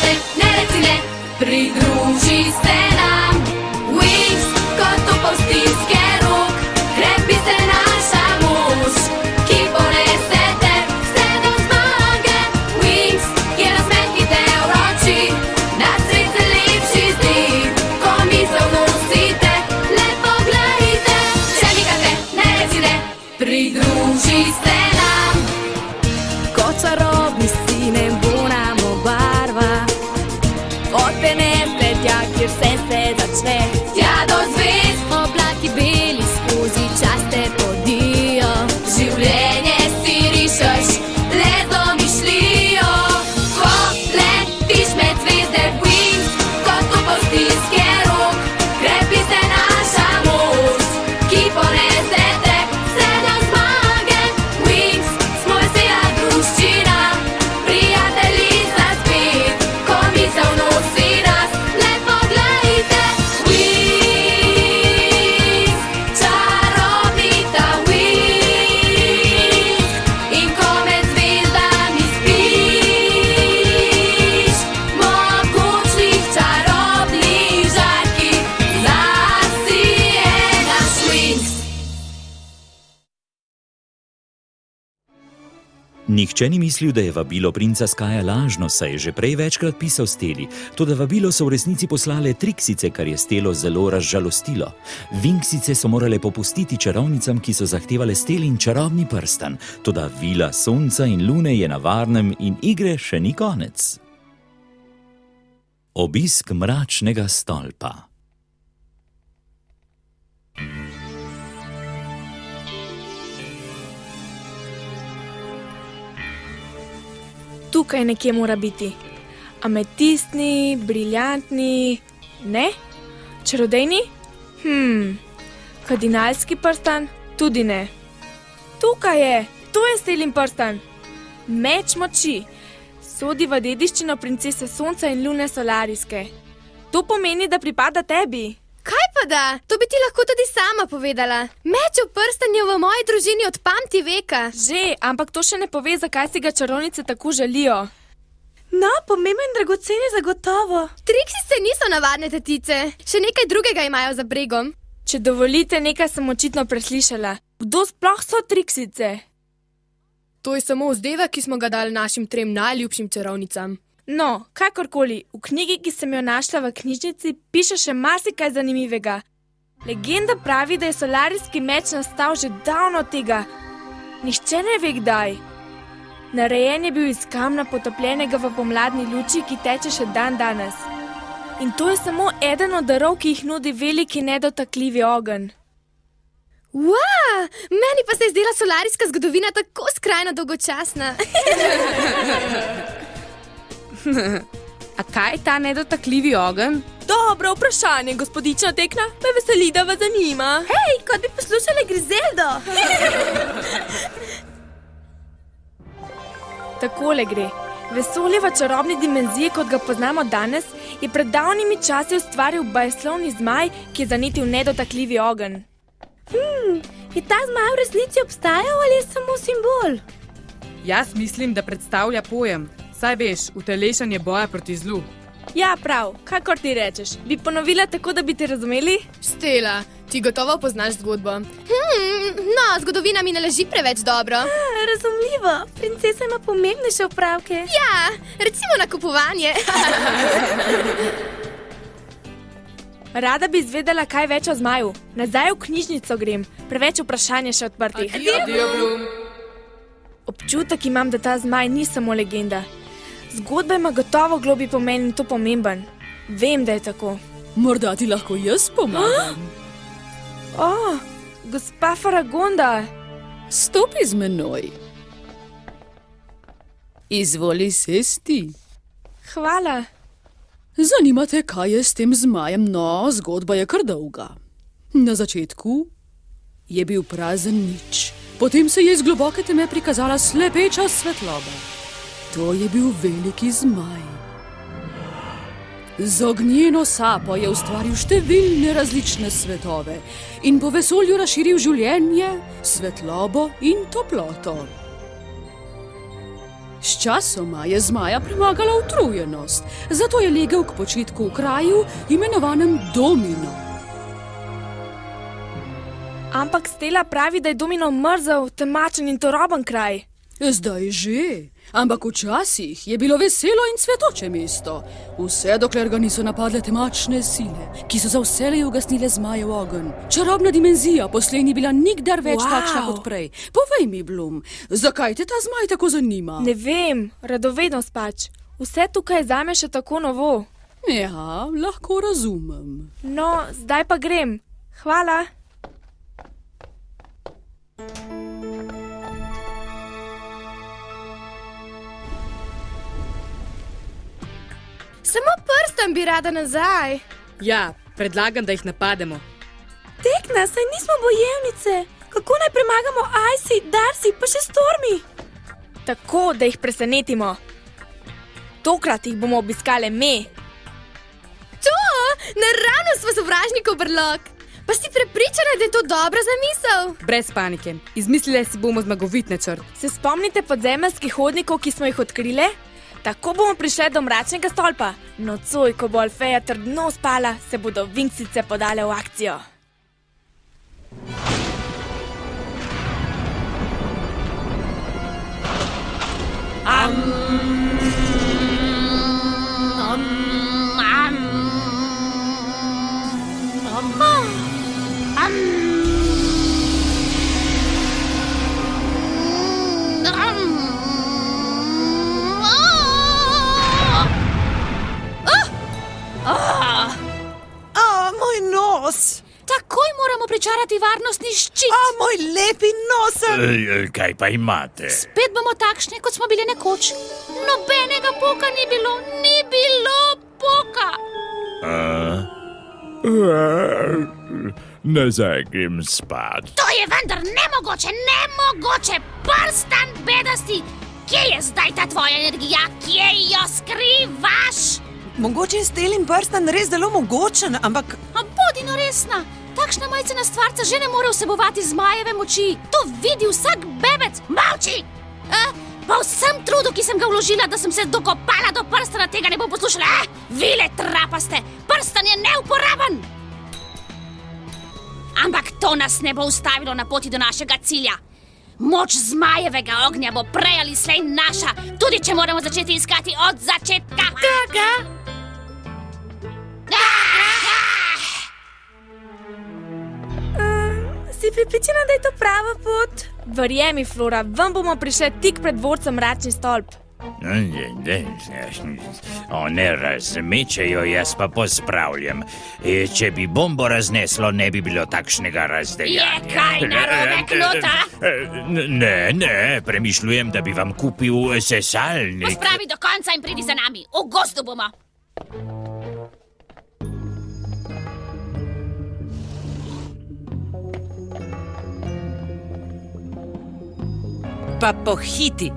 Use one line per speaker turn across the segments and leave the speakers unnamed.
te, ne reci ne, pridruži se nam. Wings, kot topov stiske rok, krepi se naša moč, ki ponese te vse do zmage. Wings, je nasmeh, ki te vroči, na svet se lepši zdi, ko misel nosite, le poglejte. Še mikate, ne reci ne, pridruži se nam.
Kot čarobni sine bo nam obarva, odpenete tja, kjer vse se začne.
Tja do zvezd,
Oblaki beli skozi čas te podijo.
življenje si rišeš, le z domišljijo. Ko letiš med zvezde, Wings, kot topov stiske rok, krepi se naša moč, ki ponese te vse do zmage. Wings, smo vesela druščina, prijatelji za spet, ko misel nosi nas, le poglejte. Wings, čarobni ta Wings, in ko med zvezdami spiš, mogočnih čarobnih žarki, zasije naš Wings.
Nihče ni mislil, da je vabilo princa Skaja lažno, saj je že prej večkrat pisal Steli. Toda vabilo so v resnici poslale Triksice, kar je Stelo zelo razžalostilo. Winksice so morale popustiti čarovnicam, ki so zahtevale Stelin čarobni prstan. Toda vila sonca in lune je na varnem in igre še ni konec. Obisk mračnega stolpa.
Tukaj nekje mora biti. Ametistni, briljantni, ne? Čarodejni? Kardinalski prstan? Tudi ne. Tukaj je, to je Stelin prstan. Meč moči. Sodi v dediščino princese Sonca in Lune Solariske. To pomeni, da pripada tebi.
Kaj pa da? To bi ti lahko tudi sama povedala. Mečev prstan je v moji družini od pamti veka.
Že, ampak to še ne pove, zakaj si ga čarovnice tako želijo.
No, pomemben dragocen je zagotovo.
Triksice niso navadne tetice. Še nekaj drugega imajo za bregom.
Če dovolite, nekaj sem očitno preslišala. Kdo sploh so Triksice?
To je samo vzdevek, ki smo ga dali našim 3 najljubšim čarovnicam.
No, kakorkoli, v knjigi, ki sem jo našla v knjižnici, piše še marsikaj zanimivega. Legenda pravi, da je solarijski meč nastal že davno od tega. Nihče ne ve kdaj. Narejen je bil iz kamna, potopljenega v pomladni luči, ki teče še dan danes. In to je samo eden od darov, ki jih nudi veliki nedotakljivi ogenj.
Wow, meni pa se je zdela solarijska zgodovina tako skrajno dolgočasna.
A kaj je ta nedotakljivi ogenj?
Dobro vprašanje, gospodična Tekna, me veseli, da vas zanima.
Hej, kot bi poslušali Grizeldo.
Takole gre. Vesolje v čarobni dimenziji, kot ga poznamo danes, je pred davnimi časi ustvaril bajslovni zmaj, ki je zanetil nedotakljivi ogenj.
Je ta zmaj v resnici obstajal ali je samo simbol?
Jaz mislim, da predstavlja pojem. Saj veš, utelešanje boja proti zlu.
Ja, prav, kakor ti rečeš. Bi ponovila tako, da bi te razumeli?
Stela, ti gotovo poznaš zgodbo.
No, zgodovina mi ne leži preveč dobro.
Razumljivo, princesa ima pomembnejše opravke.
Ja, recimo nakupovanje.
Rada bi izvedela kaj več o zmaju. Nazaj v knjižnico grem, preveč vprašanje še odprtih.
Adijo, Blum.
Občutek imam, da ta zmaj ni samo legenda. Zgodba ima gotovo globlji pomen in to pomemben. Vem, da je tako.
Morda ti lahko jaz pomagam.
Gospa Faragonda.
Stopi z menoj. Izvoli sesti.
Hvala.
Zanima te, kaj je s tem zmajem? No, zgodba je kar dolga. Na začetku je bil prazen nič. Potem se je iz globoke teme prikazala slepeča svetloba. To je bil veliki zmaj. Z ognjeno sapo je ustvaril številne različne svetove in po vesolju razširil življenje, svetlobo in toploto. Sčasoma je zmaja premagala utrujenost, zato je legel k počitku v kraju, imenovanem Domino.
Ampak Stela pravi, da je Domino mrzel, temačen in toroben kraj.
Zdaj že, ampak včasih je bilo veselo in cvetoče mesto. Vse dokler ga niso napadle temačne sile, ki so za vselej ugasnile zmajev ogenj. Čarobna dimenzija poslej ni bila nikdar več takšna kot prej. Povej mi, Blum, zakaj te ta zmaj tako zanima?
Ne vem, radovednost pač. Vse tukaj je zame še tako novo.
Ja, lahko razumem.
No, zdaj pa grem. Hvala.
Samo prstan bi rada nazaj.
Ja, predlagam, da jih napademo.
Tekna, saj nismo bojevnice. Kako naj premagamo Icy, Darcy, pa še Stormy?
Tako, da jih presenetimo. Tokrat jih bomo obiskale me.
To, naravno smo sovražnikov brlog. Pa si prepričana, da je to dobra zamisel?
Brez panike. Izmislile si bomo zmagovit načrt.
Se spomnite podzemeljskih hodnikov, ki smo jih odkrile? Tako bomo prišli do mračnega stolpa. Nocoj, ko bo Alfeja trdno spala, se bodo Winxice podale v akcijo.
Moj nos!
Takoj moramo pričarati varnostni ščit.
Moj lepi nosek!
Kaj pa imate?
Spet bomo takšni, kot smo bili nekoč. Nobenega poka ni bilo. Ni bilo poka.
Nazaj grem spat.
To je vendar nemogoče, nemogoče. Prstan bedasti. Kje je zdaj ta tvoja energija? Kje jo skrivaš?
Mogoče je Stelin prstan res zelo mogočen, ampak...
A bodi no resna. Takšna majcena stvarca že ne more vsebovati zmajeve moči. To vidi vsak bebec. Molči! Po vsem trudu, ki sem ga vložila, da sem se dokopala do prstana, tega ne bom poslušala. Vile trapaste, prstan je neuporaben. Ampak to nas ne bo ustavilo na poti do našega cilja. Moč zmajevega ognja bo prej ali slej naša, tudi če moramo začeti iskati od začetka.
Tega? Si pripričana, da je to prava pot?
Verjemi, Flora, vam bomo prišli tik pred dvorcem Mračni stolp.
One razmečejo, jaz pa pospravljam. Če bi bombo razneslo, ne bi bilo takšnega razdejanja.
Je kaj narobe, Knuta?
Ne, premišljujem, da bi vam kupil sesalnik.
Pospravi do konca in pridi za nami. V gozdu bomo.
Pa pohiti.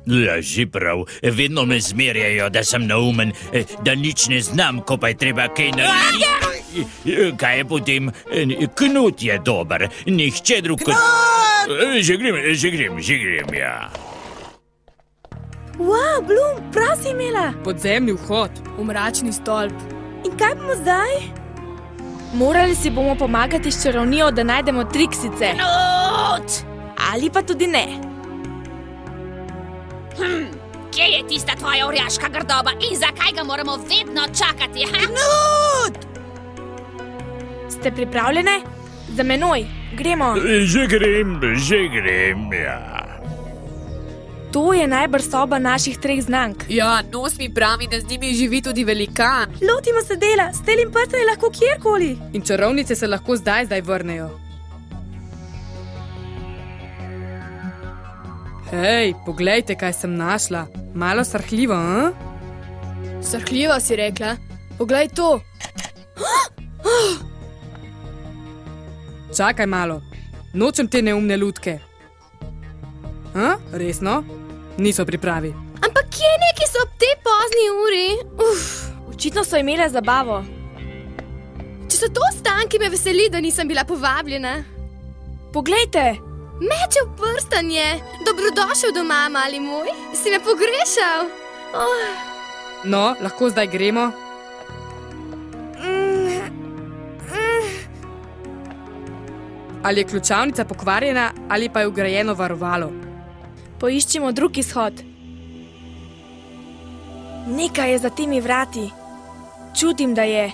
Ja, že prav. Vedno me zmerjajo, da sem neumen, da nič ne znam, ko pa je treba kaj narediti. Kaj je potem? Knut je dober, nihče drug kot... Že grem, ja.
Wow, Blum, prav si imela.
Podzemni vhod.
V Mračni stolp.
In kaj bomo zdaj?
Morali si bomo pomagati s čarovnijo, da najdemo Trixice.
Knut!
Ali pa tudi ne.
Kje je tista tvoja orjaška grdoba in zakaj ga moramo vedno čakati?
Knut!
Ste pripravljene? Za menoj, gremo.
Že grem, ja.
To je najbrž soba naših 3 znank.
Ja, nos mi pravi, da z njimi živi tudi velikan.
Lotimo se dela, Stelin prstan je lahko kjerkoli.
In čarovnice se lahko zdaj vrnejo. Hej, poglejte, kaj sem našla. Malo srhljivo,
Srhljivo si rekla? Poglej to.
Čakaj malo. Nočem te neumne lutke. Resno? Niso pripravi.
Ampak kje neki so ob tej pozni uri?
Očitno so imele zabavo.
Če so to ostanki, me veseli, da nisem bila povabljena.
Poglejte,
Mečev prstan je. Dobrodošel doma, mali moj. Si me pogrešal?
No, lahko zdaj gremo? Ali je ključavnica pokvarjena, ali pa je vgrajeno varovalo?
Poiščimo drug izhod. Nekaj je za temi vrati. Čutim, da je.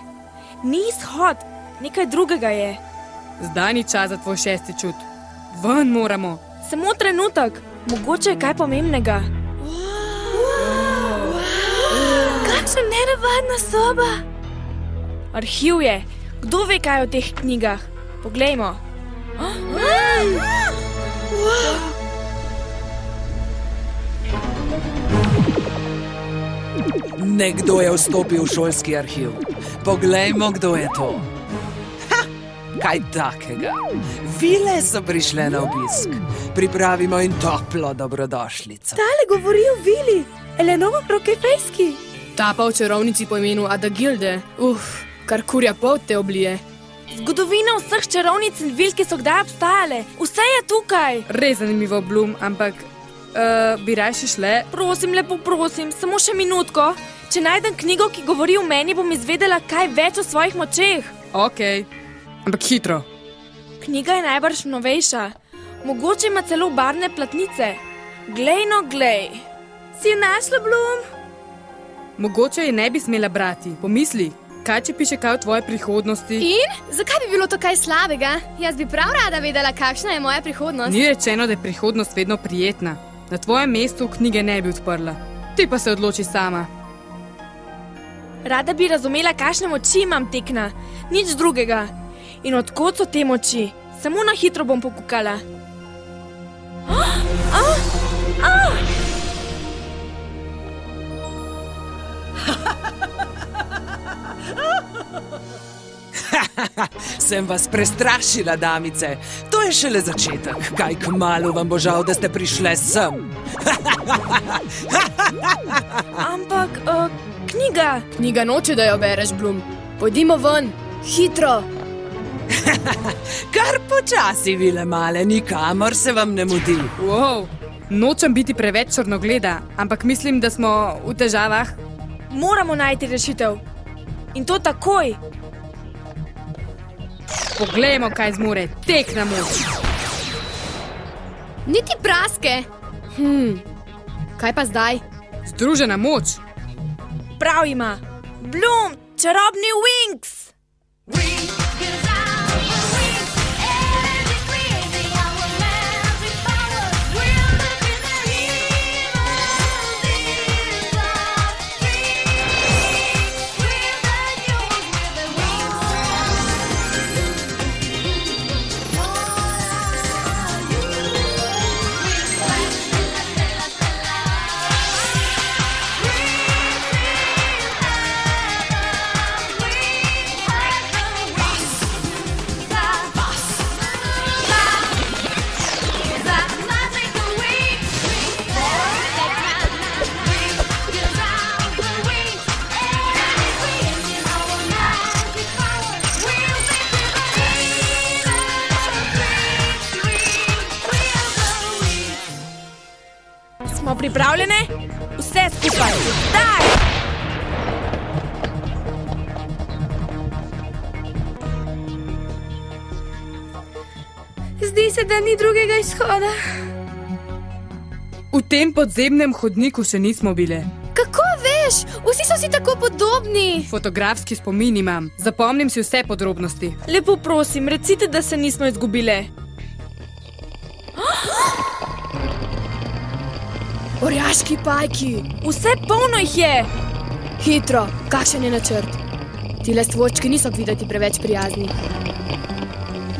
Ni izhod, nekaj drugega je.
Zdaj ni čas za tvoj šesti čut. Ven moramo.
Samo trenutek, mogoče je kaj pomembnega.
Kakšna nenavadna soba.
Arhiv je. Kdo ve kaj o teh knjigah? Poglejmo.
Nekdo je vstopil v šolski arhiv. Poglejmo, kdo je to. Kaj takega? Vile so prišle na obisk. Pripravimo jim toplo dobrodošlico.
Tale govori o Vili, Elenovo Prokefejski.
Ta pa v čarovnici po imenu Adagilde. Kar kurja pot te oblije.
Zgodovina vseh čarovnic in vil, ki so kdaj obstajale. Vse je tukaj.
Res zanimivo, Bloom, ampak bi rajši šle?
Prosim, lepo prosim, samo še minutko. Če najdem knjigo, ki govori o meni, bom izvedela kaj več o svojih močeh.
Okej, ampak hitro.
Knjiga je najbrž novejša. Mogoče ima celo barvne platnice. Glej no, glej.
Si jo našla, Bloom?
Mogoče je ne bi smela brati. Pomisli, kaj če piše kaj o tvoje prihodnosti?
In? Zakaj bi bilo to kaj slabega? Jaz bi prav rada vedela, kakšna je moja prihodnost.
Ni rečeno, da je prihodnost vedno prijetna. Na tvojem mestu knjige ne bi odprla. Ti pa se odloči sama.
Rada bi razumela, kakšne moči imam, Tekna. Nič drugega. In od kod so te moči? Samo na hitro bom pokukala.
Sem vas prestrašila, damice. To je šele začetek. Kaj kmalu vam bo žal, da ste prišle sem.
Ampak, knjiga.
Knjiga noče, da jo bereš, Bloom. Pojdimo ven, hitro.
Kar počasi, Vile male, nikamor se vam ne mudi.
Wow, nočem biti preveč črnogleda, ampak mislim, da smo v težavah.
Moramo najti rešitev. In to takoj.
Poglejmo, kaj zmore Tekna moč.
Niti praske.
Kaj pa zdaj?
Združena moč.
Prav ima. Bloom, čarobni Wings. Smo pripravljene? Vse skupaj. Zdaj!
Zdi se, da ni drugega izhoda.
V tem podzemnem hodniku še nismo bile.
Kako veš? Vsi so si tako podobni.
Fotografski spomin imam. Zapomnim si vse podrobnosti.
Lepo prosim, recite, da se nismo izgubile.
Orjaški pajki.
Vse polno jih je.
Hitro, kakšen je načrt? Tile stvočki niso videti preveč prijazni.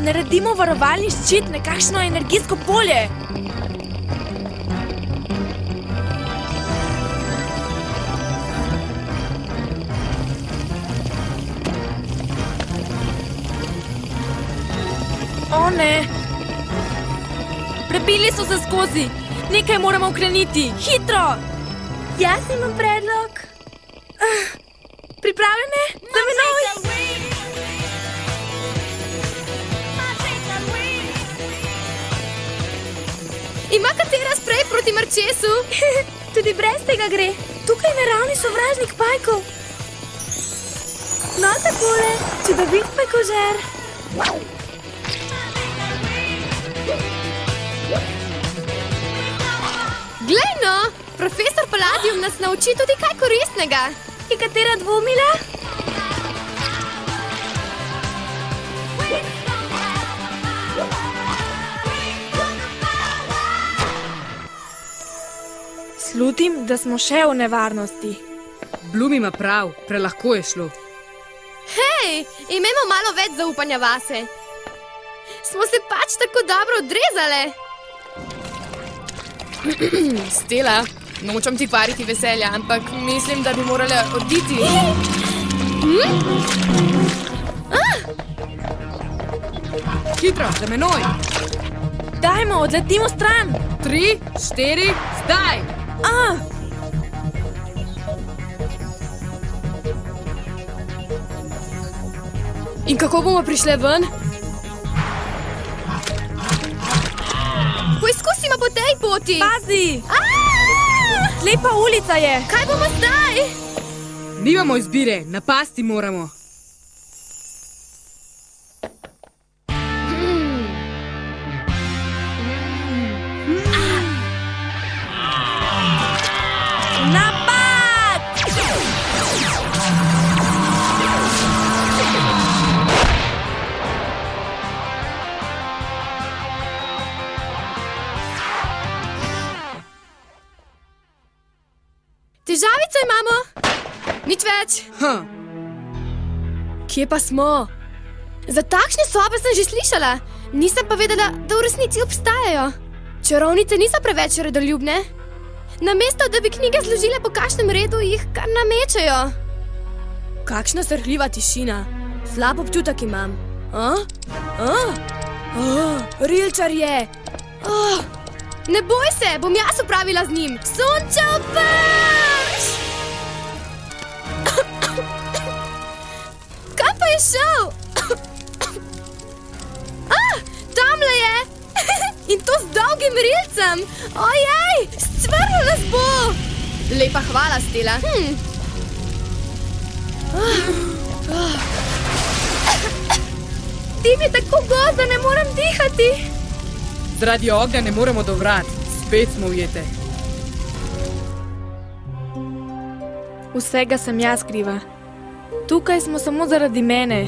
Naredimo varovalni ščit, nekakšno energijsko polje. O ne. Prebili so se skozi. Nekaj moramo ukreniti. Hitro!
Jaz imam predlog. Pripravljene? Za menoj!
Ima katera sprej proti mrčesu?
Tudi brez tega gre. Tukaj je naravni sovražnik pajkov. No, takole, čudovit pajkožer.
Glej no, profesor Palladium nas nauči tudi kaj koristnega.
Je katera dvomila?
Slutim, da smo še v nevarnosti.
Bloom ima prav, prelahko je šlo.
Hej, imamo malo več zaupanja vase. Smo se pač tako dobro odrezale.
Stela, nočem ti kvariti veselja, ampak mislim, da bi morala oditi.
Hitro, za menoj.
Dajmo, odletimo stran.
3, 4, zdaj.
In kako bomo prišle ven?
Poizkusimo po tej poti.
Pazi! Slepa ulica je.
Kaj bomo zdaj?
Nimamo izbire, napasti moramo.
Težavico imamo. Nič več. Kje pa smo? Za takšne sobe sem že slišala. Nisem pa vedela, da v resnici obstajajo. Čarovnice niso preveč redoljubne. Namesto, da bi knjige zložile po kakšnem redu, jih kar namečajo.
Kakšna srhljiva tišina. Slab občutek imam.
Rilčar je. Ne boj se, bom jaz opravila z njim. Sončev prš! Kam pa je šel? Tamle je! In to z dolgim rilcem! Ojej, scvrlo nas bo!
Lepa hvala, Stela.
Dim je tako gost, da ne morem dihati.
Zaradi ognja ne moremo do vrat. Spet smo ujete.
Vsega sem jaz kriva. Tukaj smo samo zaradi mene.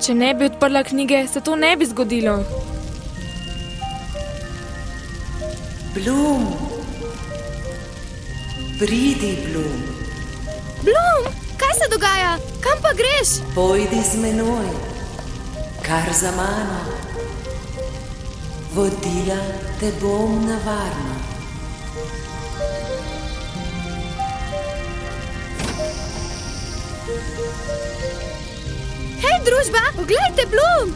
Če ne bi odprla knjige, se to ne bi zgodilo.
Bloom. Pridi, Bloom.
Bloom, kaj se dogaja? Kam pa greš?
Pojdi z menoj. Kar za mano. Vodila te bom na varno.
Hej, družba, poglejte, Bloom!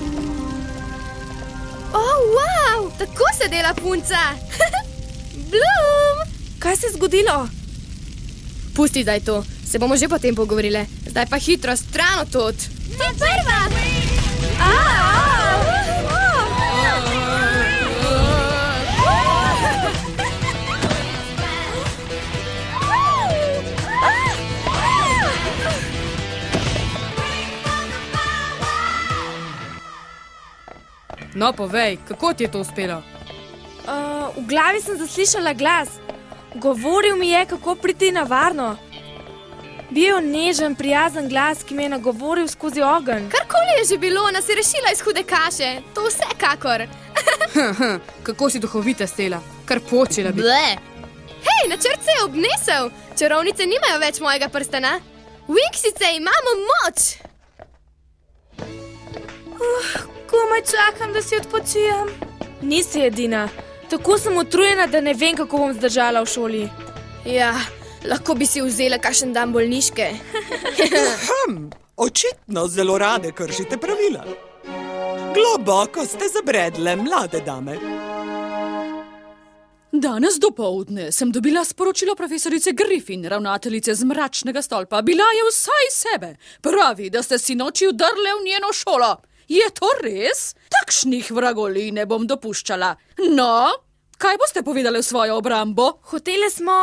Wow, tako se dela punca! Bloom!
Kaj se je zgodilo?
Pusti zdaj to, se bomo že potem pogovorile. Zdaj pa hitro, stran od tod.
Ti prva!
No, povej, kako ti je to uspelo?
V glavi sem zaslišala glas. Govoril mi je, kako priti na varno. Bil je nežen, prijazen glas, ki me je nagovoril skozi ogenj.
Karkoli je že bilo, nas je rešila iz hude kaše. To vsekakor.
Kako si duhovita, Stela. Kar počela bi.
Ble. Hej, načrt se je obnesel. Čarovnice nimajo več mojega prstana. Winxice imamo moč.
Komaj čakam, da si odpočijem. Nisi edina. Tako sem utrujena, da ne vem, kako bom zdržala v šoli.
Ja, lahko bi si vzela kakšen dan bolniške.
Očitno zelo rade kršite pravila. Globoko ste zabredle, mlade dame.
Danes dopoldne sem dobila sporočilo profesorice Griffin, ravnateljice z Mračnega stolpa. Bila je vsaj sebe. Pravi, da ste sinoči vdrle v njeno šolo. Je to res? Takšnih vragolij ne bom dopuščala. No, kaj boste povedali v svojo obrambo?
Hotele smo...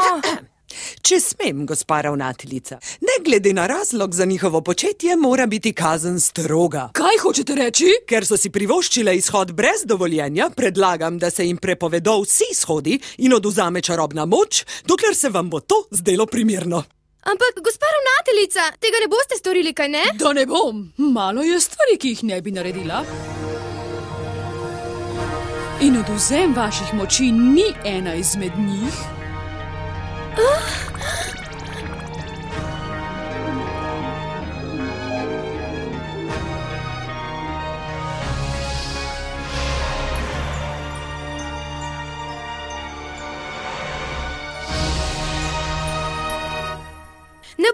Če smem, gospa ravnateljica, ne glede na razlog za njihovo početje, mora biti kazen stroga.
Kaj hočete reči?
Ker so si privoščile izhod brez dovoljenja, predlagam, da se jim prepovedo vsi izhodi in odvzame čarobna moč, dokler se vam bo to zdelo primerno.
Ampak, gospa ravnateljica, tega ne boste storili, kaj ne?
Da ne bom. Malo je stvari, ki jih ne bi naredila. In odvzem vaših moči ni ena izmed njih.
Ne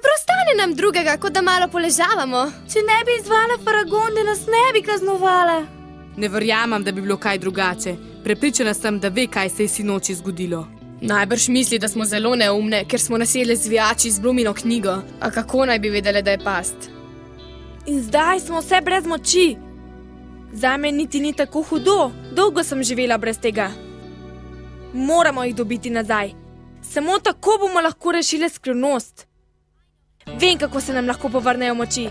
preostane nam drugega, kot da malo poležavamo.
Če ne bi izvala Faragonde, nas ne bi kaznovala.
Ne verjamem, da bi bilo kaj drugače. Prepričana sem, da ve, kaj se je sinoči zgodilo.
Najbrž misli, da smo zelo neumne, ker smo nasedle zvijači z Blumino knjigo. A kako naj bi vedele, da je past?
In zdaj smo vse brez moči. Zame niti ni tako hudo. Dolgo sem živela brez tega. Moramo jih dobiti nazaj. Samo tako bomo lahko rešile skrivnost. Vem, kako se nam lahko povrnejo moči.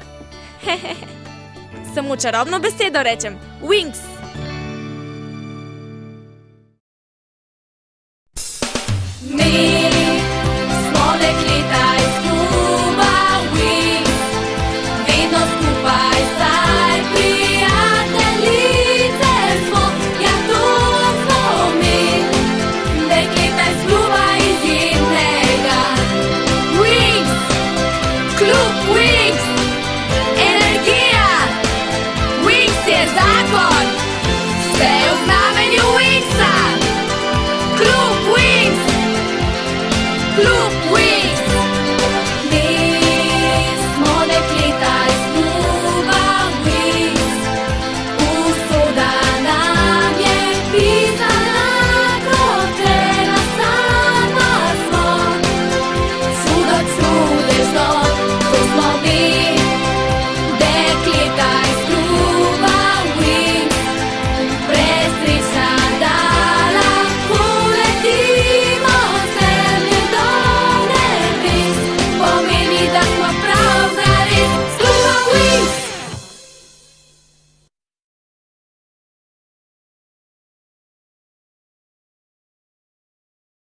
Samo čarobno besedo rečem. Wings!